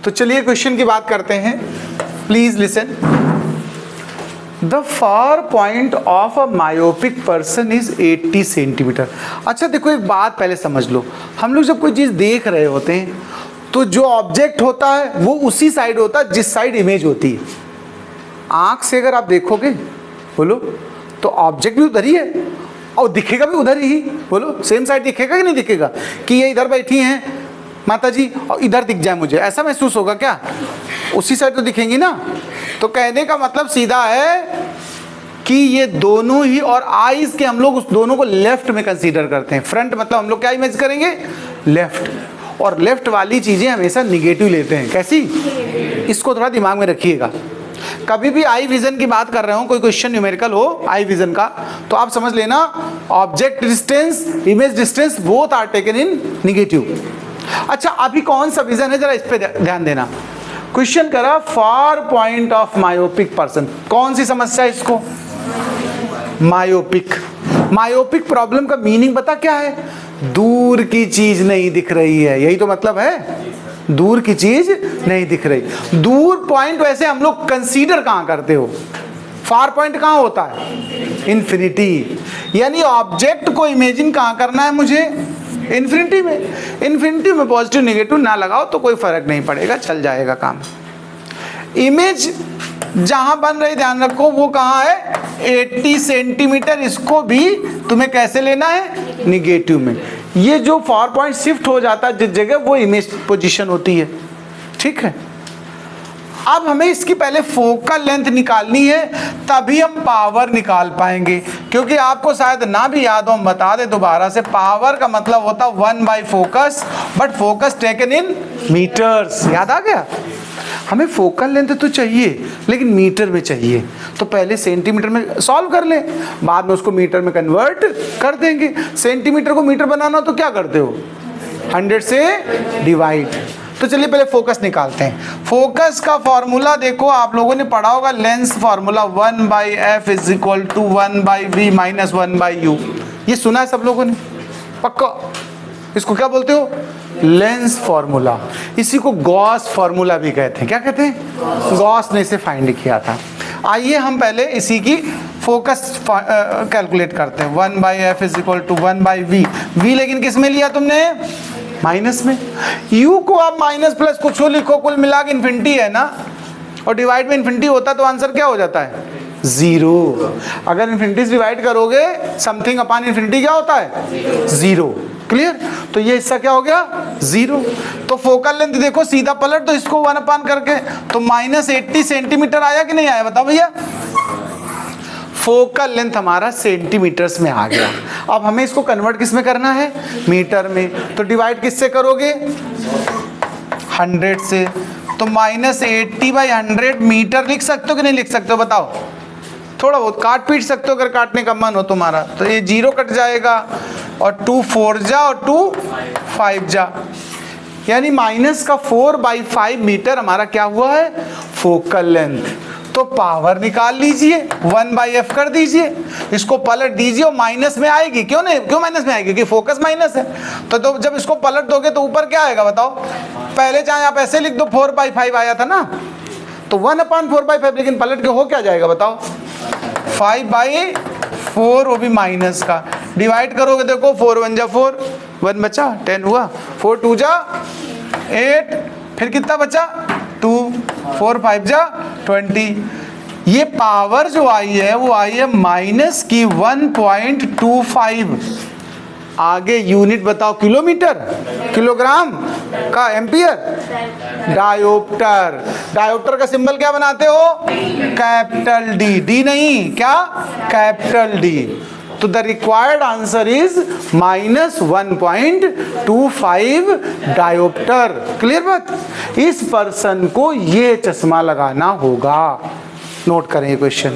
तो चलिए क्वेश्चन की बात करते हैं, please listen. The far point of a myopic person is 80 centimetre. अच्छा देखो, एक बात पहले समझ लो, हम लोग जब कोई चीज़ देख रहे होते हैं तो जो ऑब्जेक्ट होता है वो उसी साइड होता है जिस साइड इमेज होती है। आँख से अगर आप देखोगे बोलो तो ऑब्जेक्ट भी उधर ही है और दिखेगा भी उधर ही, बोलो सेम साइड दिखेगा कि नहीं दिखेगा? कि ये इधर बैठी हैं माता जी और इधर दिख जाए मुझे, ऐसा महसूस होगा क्या? उसी साइड तो दिखेंगी ना। तो कहने का मतलब सीधा है कि ये दोनों ही, और आईज के हम लोग उस दोनों को लेफ्ट में कंसीडर करते हैं। फ्रंट मतलब हम लोग क्या इमेज करेंगे? लेफ्ट। और लेफ्ट वाली चीज़ें हमेशा निगेटिव लेते हैं। कैसी? इसको थोड़ा दिमाग में रखिएगा। कभी भी आई विजन की बात कर रहे हो, कोई क्वेश्चन न्यूमेरिकल हो आई विजन का, तो आप समझ लेना object distance, image distance both are taken in negative. अच्छा अभी कौन सा विजन है, जरा इस पे ध्यान देना। क्वेश्चन करा far point of myopic person, कौन सी समस्या है इसको? मायोपिक। मायोपिक प्रॉब्लम का मीनिंग पता क्या है? दूर की चीज नहीं दिख रही है, यही तो मतलब है, दूर की चीज नहीं दिख रही। दूर पॉइंट वैसे हम लोग कंसीडर कहां करते हो? फार पॉइंट कहां होता है? इन्फिनिटी। यानी ऑब्जेक्ट को इमेजिन कहां करना है मुझे? इन्फिनिटी में। इन्फिनिटी में पॉजिटिव नेगेटिव ना लगाओ तो कोई फर्क नहीं पड़ेगा, चल जाएगा काम। इमेज जहां बन रही ध्यान रखो वो कहां है? 80 सेंटीमीटर। इसको भी तुम्हें कैसे लेना है? निगेटिव में। ये जो फार पॉइंट शिफ्ट हो जाता है जिस जगह, वो इमेज पोजीशन होती है। ठीक है, अब हमें इसकी पहले फोकल लेंथ निकालनी है, तभी हम पावर निकाल पाएंगे। क्योंकि आपको शायद ना भी याद हो, हम बता दें दोबारा से, पावर का मतलब होता 1/, focus, but focus taken in meters. याद आ गया? हमें फोकल लेंथ तो चाहिए लेकिन मीटर में चाहिए, तो पहले सेंटीमीटर में सॉल्व कर लें, बाद में उसको मीटर में कन्वर्ट कर देंगे। सेंटीमीटर को मीटर बनाना हो तो क्या करते हो? 100 से डिवाइड। तो चलिए पहले फोकस निकालते हैं। फोकस का फॉर्मूला देखो, आप लोगों ने पढ़ा होगा, lens formula 1/f is equal to 1/v minus 1/u। ये सुना है सब लोगों ने पक्का? इसको क्या बोलते हो? Lens formula. इसी को गॉस फॉर्मूला भी कहते हैं। क्या कहते हैं? गॉस ने इसे फाइंड किया था। आइए हम पहले इसी की फोकस कैलकुलेट करते हैं। 1/f is equal to 1/v। v लेकिन किस में लिया तुमने? माइनस में। u को आप माइनस प्लस कुछ लिखो, कुल मिला के इन्फिनिटी है ना, और डिवाइड में इन्फिनिटी होता तो आंसर क्या हो जाता है? 0। अगर इन्फिनिटी से डिवाइड करोगे समथिंग अपॉन इन्फिनिटी क्या होता है? 0। क्लियर? तो ये हिस्सा क्या हो गया? 0। तो फोकल लेंथ देखो, सीधा पलट दो इसको 1/, करके, तो -80 सेंटीमीटर आया कि नहीं आया? बताओ भैया। फोकल लेंथ हमारा सेंटीमीटर्स में आ गया। अब हमें इसको कन्वर्ट किस में करना है? मीटर में। तो डिवाइड किससे करोगे? 100 से। तो -80/100 मीटर लिख सकते हो कि नहीं लिख सकते हो? बताओ। थोड़ा बहुत काट पीट सकते हो अगर काटने का मन हो तुम्हारा। तो ये 0 कट जाएगा और 2 4 जा और 2 5 जा, यानी -4/5 मीटर हमारा क्या हुआ है? Focal length. तो पावर निकाल लीजिए, 1/f कर दीजिए, इसको पलट दीजिए और माइनस में आएगी। क्यों नहीं? क्यों माइनस में आएगी? क्योंकि फोकस माइनस है। तो जब इसको पलट दोगे तो ऊपर क्या आएगा बताओ? पहले चाहे आप ऐसे लिख दो, 4/5 आया था ना, तो 1/4/5, लेकिन पलट के हो क्या जाएगा बताओ? 5/4, वो भी माइनस का। डिवाइड करोगे देखो, 4 1 जा 4, 1 बचा, 10 हुआ, 4 2 जा 8, फिर कितना बचा? 2, 4 5 जा 20। ये पावर जो आई है वो आई है माइनस की 1.25। आगे यूनिट बताओ? किलोमीटर, किलोग्राम का, एम्पियर, डायोप्टर। डायोप्टर का सिंबल क्या बनाते हो? Capital D. डी नहीं, क्या? Capital D. तो the required answer is -1.25 dioptre. Clear बात? इस पर्सन को ये चश्मा लगाना होगा। नोट करें ये क्वेश्चन।